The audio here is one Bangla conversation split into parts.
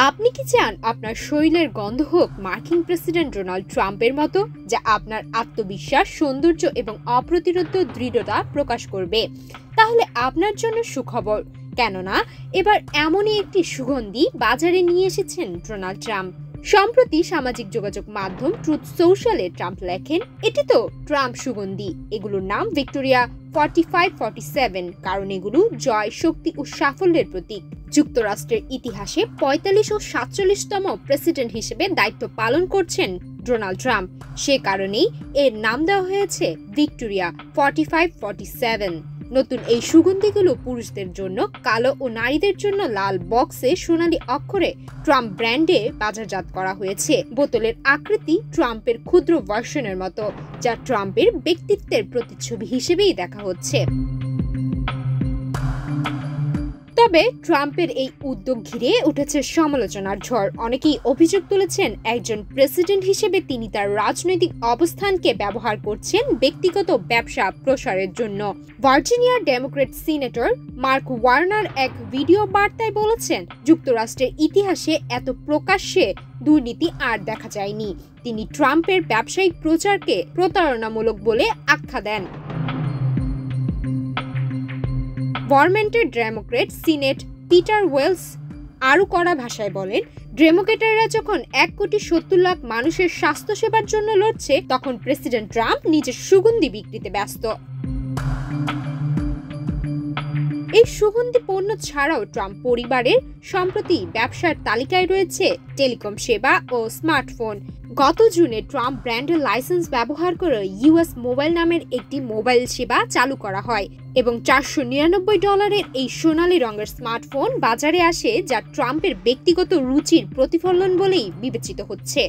আপনি কি চান আপনার শরীরের গন্ধ হোক মার্কিন প্রেসিডেন্ট ডোনাল্ড ট্রাম্পের মতো, যা আপনার আত্মবিশ্বাস, সৌন্দর্য এবং অপ্রতিরোধ দৃঢ়তা প্রকাশ করবে? তাহলে আপনার জন্য সুখবর, কেননা এবার এমনই একটি সুগন্ধি বাজারে নিয়ে এসেছেন ডোনাল্ড ট্রাম্প। সম্প্রতি সামাজিক যোগাযোগ মাধ্যম ট্রুথ সোশ্যালে ট্রাম্প লেখেন, এটি তো ট্রাম্প সুগন্ধি, এগুলোর নাম ভিক্টোরিয়া 4547, কারণ এগুলো জয়, শক্তি ও সাফল্যের প্রতীক। যুক্তরাষ্ট্রের ইতিহাসে ৪৫ ও ৪৭তম প্রেসিডেন্ট হিসেবে দায়িত্ব পালন করছেন ডোনাল্ড ট্রাম্প, সে কারণেই এর নাম দেওয়া হয়েছে ভিক্টোরিয়া 4547। নতুন এই সুগন্ধিগুলো পুরুষদের জন্য কালো ও নারীদের জন্য লাল বক্সে সোনালী অক্ষরে ট্রাম্প ব্র্যান্ডে বাজারজাত করা হয়েছে। বোতলের আকৃতি ট্রাম্পের ক্ষুদ্র ভার্সনের মতো, যা ট্রাম্পের ব্যক্তিত্বের প্রতিচ্ছবি হিসেবেই দেখা হচ্ছে। তবে ট্রাম্পের এই উদ্যোগ ঘিরে উঠেছে সমালোচনার ঝড়। অনেকেই অভিযোগ তুলেছেন, একজন প্রেসিডেন্ট হিসেবে তিনি তার রাজনৈতিক অবস্থানকে ব্যবহার করছেন ব্যক্তিগত ব্যবসা প্রসারের জন্য। ভার্জিনিয়ার ডেমোক্র্যাট সিনেটর মার্ক ওয়ার্নার এক ভিডিও বার্তায় বলেছেন, যুক্তরাষ্ট্রের ইতিহাসে এত প্রকাশ্যে দুর্নীতি আর দেখা যায়নি। তিনি ট্রাম্পের ব্যবসায়িক প্রচারকে প্রতারণামূলক বলে আখ্যা দেন। ভারমন্টের ডেমোক্র্যাট সিনেট পিটার ওয়েলস আরও কড়া ভাষায় বলেন, ডেমোক্র্যাটরা যখন ১,৭০,০০,০০০ মানুষের স্বাস্থ্যসেবার জন্য লড়ছে, তখন প্রেসিডেন্ট ট্রাম্প নিজের সুগন্ধি বিক্রিতে ব্যস্ত। এই সুগন্ধি পণ্য ছাড়াও ট্রাম্প পরিবারের সম্প্রতি ব্যবসার তালিকায় রয়েছে টেলিকম সেবা ও স্মার্টফোন। গত জুনে ট্রাম্প ব্র্যান্ডের লাইসেন্স ব্যবহার করে ইউএস মোবাইল নামের একটি মোবাইল সেবা চালু করা হয় এবং $৪৯৯ এই সোনালী রঙের স্মার্টফোন বাজারে আসে, যা ট্রাম্পের ব্যক্তিগত রুচির প্রতিফলন বলেই বিবেচিত হচ্ছে।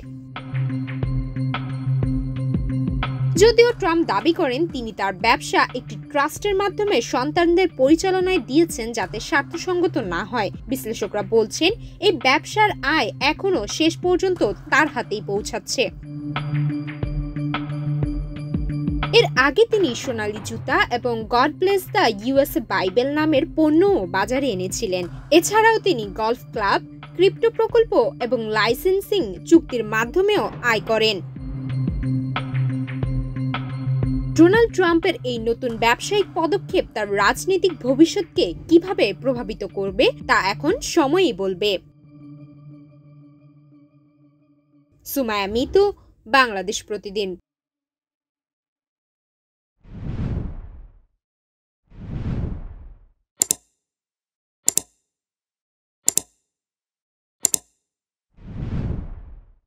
যদিও ট্রাম্প দাবি করেন তিনি তার ব্যবসা একটি ট্রাস্টের মাধ্যমে সন্তানদের পরিচালনায় দিয়েছেন, যাতে স্বার্থসঙ্গত না হয়। বিশ্লেষকরা বলছেন, এই ব্যবসার আয় এখনো শেষ পর্যন্ত তার হাতেই পৌঁছাচ্ছে। এর আগে তিনি সোনালী জুতা এবং god bless the USA Bible নামের পণ্যও বাজারে এনেছিলেন। এছাড়াও তিনি গলফ ক্লাব, ক্রিপ্টো প্রকল্প এবং লাইসেন্সিং চুক্তির মাধ্যমেও আয় করেন। ডোনাল্ড ট্রাম্পের এই নতুন ব্যবসায়িক পদক্ষেপ তার রাজনৈতিক ভবিষ্যৎকে কিভাবে প্রভাবিত করবে তা এখন সময়ই বলবে। সুমায়া মিতু, বাংলাদেশ প্রতিদিন।